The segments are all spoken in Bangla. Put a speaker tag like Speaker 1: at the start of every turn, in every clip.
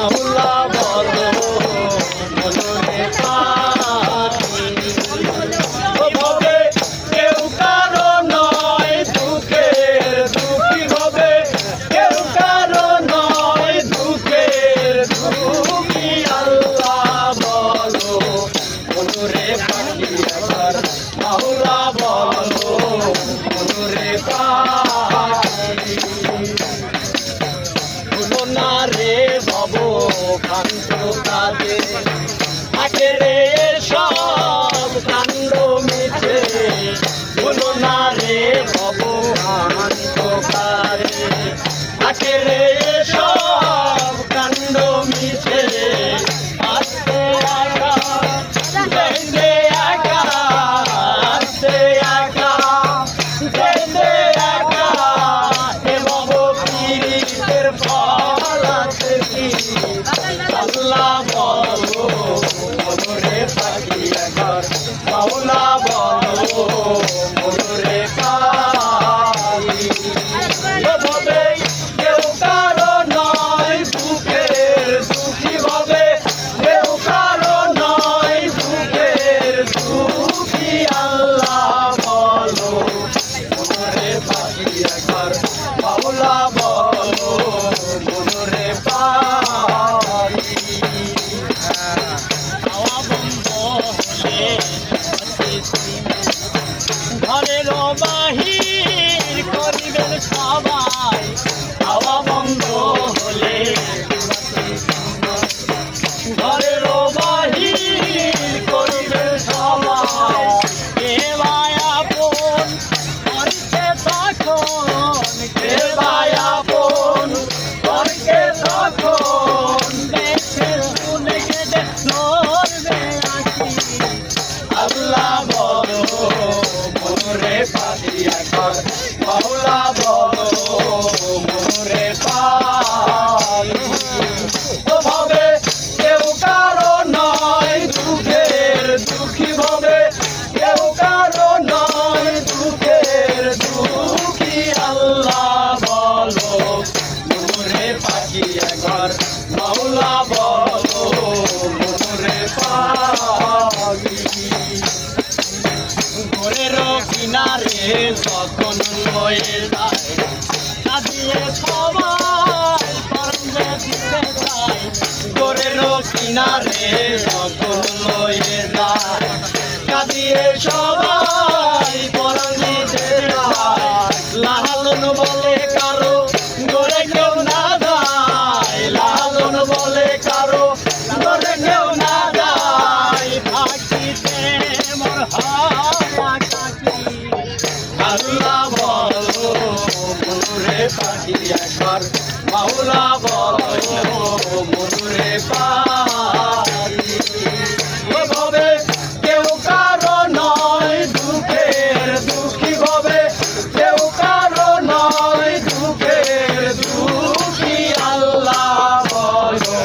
Speaker 1: মাওলা বলো মনরে পাখি হবে কেউ কারো নয় দুঃখের দুঃখী হবে কেউ কারো নয় দুঃখের দুঃখী আল্লাহ বলো মনরে পাখি একবার মাওলা বলো মনরে পাখি ভুলো না রে ভব কান্ত কাজে আখেরে সব কাণ্ড মিছে ভুলো না রে ভব কান্ত কাজে আখেরে সব কাণ্ড মিছে আস্তে একা যাইতে একা আস্তে একা যাইতে একা এ ভব পীড়িতের ফল আছে কি আল্লাহ বলো মনরে পাখি একবার মাওলা বলো মনরে পাখি হবে কেউ কারো নয় দুঃখের দুঃখী হবে কেউ কারো নয় দুঃখের দুঃখী আল্লাহ বলো মনরে পাখি একবার মাওলা বলো মনরে পাখি হাওয়া বন্ধ হলে ঘরের বাহির করিবেন সবাই হাওয়া বন্ধ হলে ঘরের বাহির করিবেন সবাই কে ভাই আপন করছে তখন কে ভাই আপন করছে তখন দেখে শুনে কেটে ধরবে আঁকি আল্লাহ বলো মনরে পাখি একবার মাওলা বলো মনরে পাখি ভাবে কেউ কারো নয় দুঃখের দুঃখী ভাবে কেউ কারো নয় দুঃখের দুঃখী আল্লাহ বলো মনরে পাখি একবার মাওলা বলো মনরে পাখি ঘরের কিনারে যখন লয়ে যায় কাঁদিয়ে সবাই পরমে দিতে চায় ঘরের কিনারে যখন লয়ে যায় কাঁদিয়ে সবাই পরমে দিতে চায় লালন বলে কারো ঘরে কেউ না যায় লালন বলে কারো ঘরে কেউ না যায় থাকিতে মোর আল্লাহ বলো মনরে পাখি একবার মাওলা বলো মনরে পাখি হবে কেউ কারো নয় দুঃখের দুঃখী হবে কেউ কারো নয় দুঃখের দুঃখী আল্লাহ বলো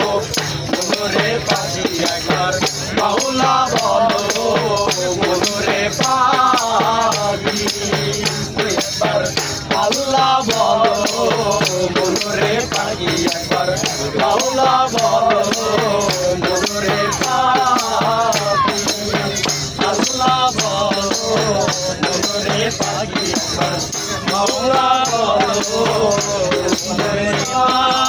Speaker 1: মনরে পাখি একবার মাওলা বলো মনরে পাখি একবার আল্লাহ বলো মনরে পাখি একবার মাওলা বলো মনরে পাখি আল্লাহ বলো মনরে পাখি একবার মাওলা বলো মনরে পাখি